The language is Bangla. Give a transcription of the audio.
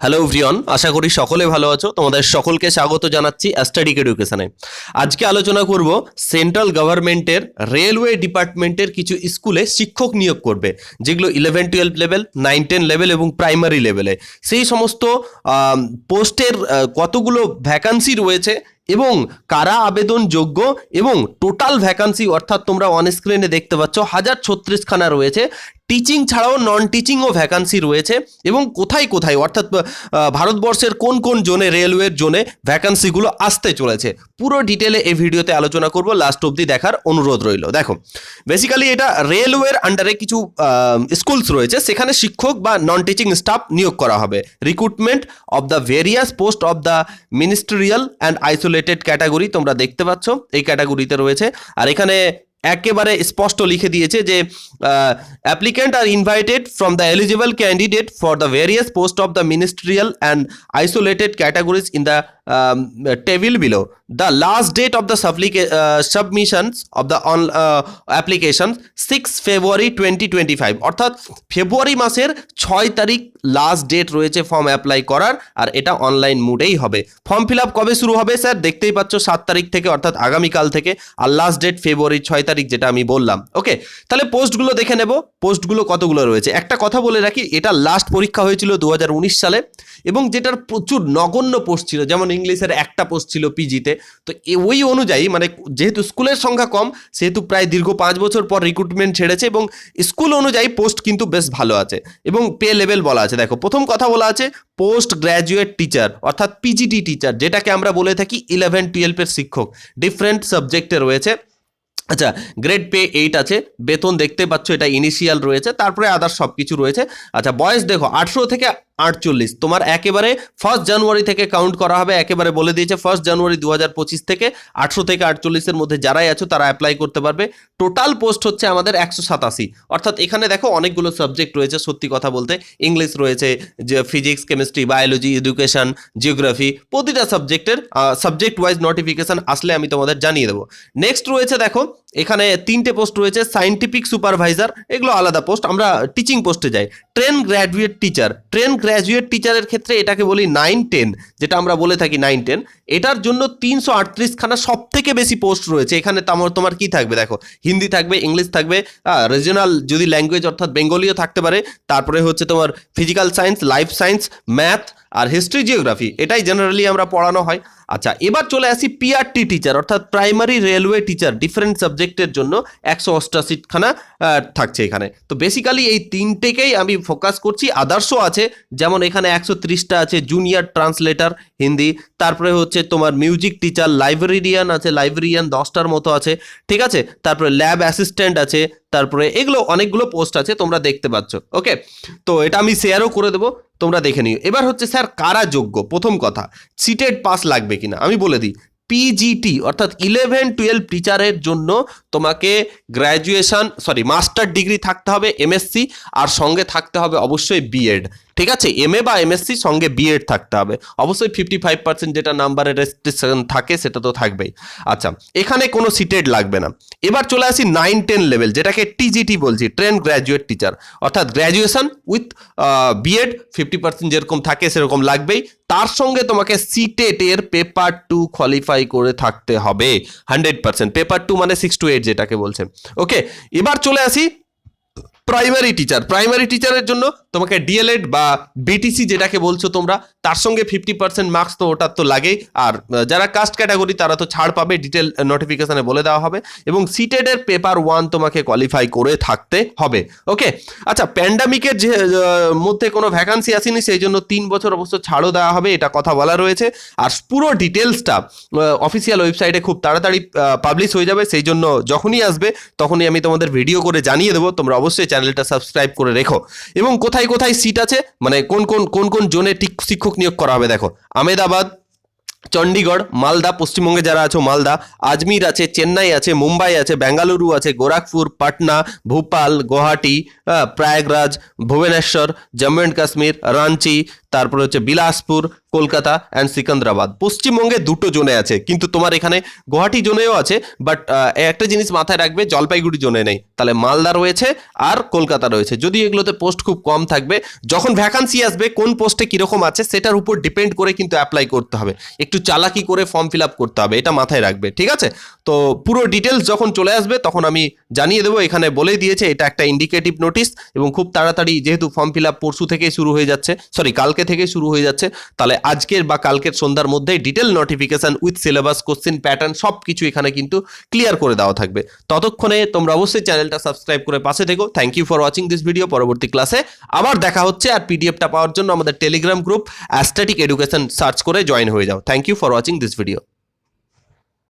হ্যালো এভরিওয়ান, আশা করি সকলে ভালো আছো। তোমাদের সকলকে স্বাগত জানাচ্ছি অ্যাস্টাডিক এডুকেশনে। আজকে আলোচনা করব সেন্ট্রাল গভর্নমেন্টের রেলওয়ে ডিপার্টমেন্টের কিছু স্কুলে শিক্ষক নিয়োগ করবে, যেগুলো 11-12 লেভেল, 9-10 লেভেল এবং প্রাইমারি লেভেলে। সেই সমস্ত পোস্টের কতগুলো ভ্যাকান্সি রয়েছে এবং কারা আবেদনযোগ্য এবং টোটাল ভ্যাকান্সি, অর্থাৎ তোমরা অন স্ক্রিনে দেখতে পাচ্ছ 1036খানা রয়েছে। টিচিং ছাড়াও নন টিচিংও ভ্যাকান্সি রয়েছে এবং কোথায় কোথায়, অর্থাৎ ভারতবর্ষের কোন কোন জোনে, রেলওয়ের জোনে ভ্যাকান্সিগুলো আসতে চলেছে, পুরো ডিটেলে এই ভিডিওতে আলোচনা করব। লাস্ট অবধি দেখার অনুরোধ রইল। দেখো, বেসিক্যালি এটা রেলওয়ের আন্ডারে কিছু স্কুলস রয়েছে, সেখানে শিক্ষক বা নন টিচিং স্টাফ নিয়োগ করা হবে। Recruitment of the various post of the ministerial and isolated category, তোমরা দেখতে পাচ্ছ এই ক্যাটাগরিতে রয়েছে। আর এখানে একেবারে স্পষ্ট লিখে দিয়েছে যে applicant are invited from the eligible candidate for the various post of the ministerial and isolated categories in the table below. The last date of the submissions of the applications 6 February 2025, অর্থাৎ ফেব্রুয়ারি মাসের 6 তারিখ লাস্ট ডেট রয়েছে ফর্ম অ্যাপ্লাই করার। আর এটা অনলাইন মোডেই হবে। ফর্ম ফিল আপ কবে শুরু হবে স্যার? দেখতেই পাচ্ছ 7 তারিখ থেকে, অর্থাৎ আগামীকাল থেকে। আর লাস্ট ডেট ফেব্রুয়ারি 6 তারিখ, যেটা আমি বললাম। ওকে, তাহলে পোস্টগুলো দেখে নেব, পোস্টগুলো কতগুলো রয়েছে। একটা কথা বলে রাখি, এটা লাস্ট পরীক্ষা হয়েছিল 2019 সালে এবং যেটার প্রচুর নগণ্য পোস্ট ছিল, যেমন ইংলিশের একটা পোস্ট ছিল পিজিতে। তো ওই অনুযায়ী, মানে যেহেতু স্কুলের সংখ্যা কম, সেহেতু প্রায় দীর্ঘ 5 বছর পর রিক্রুটমেন্ট ছেড়েছে এবং স্কুল অনুযায়ী পোস্ট কিন্তু বেশ ভালো আছে এবং পে লেভেল বলা আছে। দেখো, প্রথম কথা বলা আছে পোস্ট গ্র্যাজুয়েট টিচার, অর্থাৎ পিজিটি টিচার, যেটাকে আমরা বলে থাকি 11-12 শিক্ষক, ডিফারেন্ট সাবজেক্টে রয়েছে। আচ্ছা, গ্রেড পে 8 আছে, বেতন দেখতে পাচ্ছ এটা ইনিশিয়াল রয়েছে, তারপরে আদার সব কিছু রয়েছে। আচ্ছা, বয়স দেখো 18 থেকে 48, তোমার একেবারে 1 জানুয়ারি থেকে কাউন্ট করা হবে। একেবারে বলে দিয়েছে 1 জানুয়ারি 2025 থেকে 18 থেকে 48-এর মধ্যে যারাই আছো তারা অ্যাপ্লাই করতে পারবে। টোটাল পোস্ট হচ্ছে আমাদের 187, অর্থাৎ এখানে দেখো অনেকগুলো সাবজেক্ট রয়েছে। সত্যি কথা বলতে ইংলিশ রয়েছে, যে physics, chemistry, biology, education, geography, প্রতিটা সাবজেক্টের সাবজেক্ট ওয়াইজ নোটিফিকেশন আসলে আমি তোমাদের জানিয়ে দেবো। নেক্সট রয়েছে দেখো, এখানে 3টে পোস্ট রয়েছে। সায়েন্টিফিক সুপারভাইজার, এগুলো আলাদা পোস্ট, আমরা টিচিং পোস্টে যাই। Train graduate teacher, train graduate টিচারের ক্ষেত্রে এটাকে বলি 9-10, যেটা আমরা বলে থাকি 9-10। এটার জন্য 338খানা, সব থেকে বেশি পোস্ট রয়েছে এখানে। তোমার কি থাকবে দেখো, হিন্দি থাকবে, ইংলিশ থাকবে, রিজনাল যদি ল্যাঙ্গুয়েজ অর্থাৎ বেঙ্গলিও থাকতে পারে। তারপরে হচ্ছে তোমার physical science, life science, math আর হিস্ট্রি, জিওগ্রাফি, এটাই জেনারেলি আমরা পড়ানো হয়। আচ্ছা, এবার চলে আসি পিআরটি টিচার, অর্থাৎ প্রাইমারি রেলওয়ে টিচার, ডিফারেন্ট সাবজেক্টের জন্য 188খানা থাকছে এখানে। তো বেসিক্যালি এই তিনটেকেই আমি ফোকাস করছি। আদার্সও আছে, যেমন এখানে 130টা আছে জুনিয়র ট্রান্সলেটার হিন্দি। তারপরে হচ্ছে তোমার মিউজিক টিচার, লাইব্রেরিয়ান আছে, লাইব্রেরিয়ান 10টার মতো আছে, ঠিক আছে। তারপরে ল্যাব অ্যাসিস্ট্যান্ট আছে, তারপরে এগুলো অনেকগুলো পোস্ট আছে, তোমরা দেখতে পাচ্ছ। ওকে, তো এটা আমি শেয়ারও করে দেবো, তোমরা দেখে নিও। এবার হচ্ছে স্যার কারা যোগ্য। প্রথম কথা, সিটেড পাস লাগবে কিনা আমি বলে দিই। পিজিটি অর্থাৎ 11-12 টিচারের জন্য তোমাকে মাস্টার ডিগ্রি থাকতে হবে, এমএসসি, আর সঙ্গে থাকতে হবে অবশ্যই বিএড, ঠিক আছে। এমএ বা এমএসসি সঙ্গে বিএড থাকতে হবে অবশ্যই। 55% যেটা নাম্বারের রেস্ট্রিকশন থাকে সেটা তো থাকবেই। আচ্ছা, এখানে কোনো সিটেড লাগবে না। এবার চলে আসি 9-10 লেভেল, যেটাকে টিজিটি বলছি, ট্রেন গ্র্যাজুয়েট টিচার, অর্থাৎ গ্র্যাজুয়েশন উইথ বিএড 50% যেরকম থাকে সেরকম লাগবেই। তার সঙ্গে তোমাকে সিটেট এর পেপার 2 কোয়ালিফাই করে থাকতে হবে 100%। পেপার 2 মানে 6 to 8 যেটাকে বলছে। ওকে, এবার চলে আসি প্রাইমারি টিচার। প্রাইমারি টিচারের জন্য তোমাকে ডিএলএড বা বিটিসি যেটাকে বলছো তোমরা, তার সঙ্গে 50% মার্কস তো ওটার তো লাগেই। আর যারা কাস্ট ক্যাটাগরি তারা তো ছাড় পাবে, ডিটেল নোটিফিকেশনে বলে দেওয়া হবে। এবং সিটেড এর পেপার 1 তোমাকে কোয়ালিফাই করে থাকতে হবে। ওকে, আচ্ছা, প্যান্ডামিকের যে মধ্যে কোনো ভ্যাকান্সি আসেনি, সেই জন্য 3 বছর অবশ্য ছাড়ও দেওয়া হবে, এটা কথা বলা রয়েছে। আর পুরো ডিটেলসটা অফিসিয়াল ওয়েবসাইটে খুব তাড়াতাড়ি পাবলিশ হয়ে যাবে, সেই জন্য যখনই আসবে তখনই আমি তোমাদের ভিডিও করে জানিয়ে দেবো। তোমরা অবশ্যই চ্যানেলটা সাবস্ক্রাইব করে রেখো। এবং কোথায় কোথায় সিট আছে, মানে কোন কোন জোনে শিক্ষক নিয়োগ করা হবে দেখো। আহমেদাবাদ, চণ্ডীগড়, মালদা, পশ্চিমবঙ্গে যারা আছো মালদা, আজমির আছে, চেন্নাই আছে, মুম্বাই আছে, বেঙ্গালুরু আছে, গোরখপুর, পাটনা, ভোপাল, গুয়াহাটি, প্রয়াগরাজ, ভুবনেশ্বর, জম্মু অ্যান্ড কাশ্মীর, রাঞ্চি, তারপরে হচ্ছে বিলাসপুর, কলকাতা অ্যান্ড সিকান্দ্রাবাদ। পশ্চিমবঙ্গে দুটো জোনে আছে, কিন্তু তোমার এখানে গুয়াহাটি জোনেও আছে, বাট একটা জিনিস মাথায় রাখবে, জলপাইগুড়ি জোনে নেই। তাহলে মালদা রয়েছে আর কলকাতা রয়েছে। যদি এগুলোতে পোস্ট খুব কম থাকবে, যখন ভ্যাকান্সি আসবে কোন পোস্টে কিরকম আছে সেটার উপর ডিপেন্ড করে কিন্তু অ্যাপ্লাই করতে হবে, একটু চালাকি করে ফর্ম ফিল আপ করতে হবে, এটা মাথায় রাখবে, ঠিক আছে? তো পুরো ডিটেলস যখন চলে আসবে তখন আমি জানিয়ে দেবো। এখানে বলেই দিয়েছে এটা একটা ইন্ডিকেটিভ নোটিশ, এবং খুব তাড়াতাড়ি, যেহেতু ফর্ম ফিল আপ পরশু থেকেই শুরু হয়ে যাচ্ছে, সরি কালকে থেকে শুরু হয়ে যাচ্ছে, তাহলে আজকের বা কালকের সন্ধ্যার মধ্যেই detail notification with syllabus, question pattern সব কিছু এখানে কিন্তু ক্লিয়ার করে দেওয়া থাকবে। ততক্ষণে তোমরা অবশ্যই চ্যানেলটা সাবস্ক্রাইব করে পাশে থেকো। Thank you for watching this video. পরবর্তী ক্লাসে আবার দেখা হচ্ছে। আর পিডিএফটা পাওয়ার জন্য আমাদের Telegram group Astatic Education search করে জয়েন হয়ে যাও। Thank you for watching this video.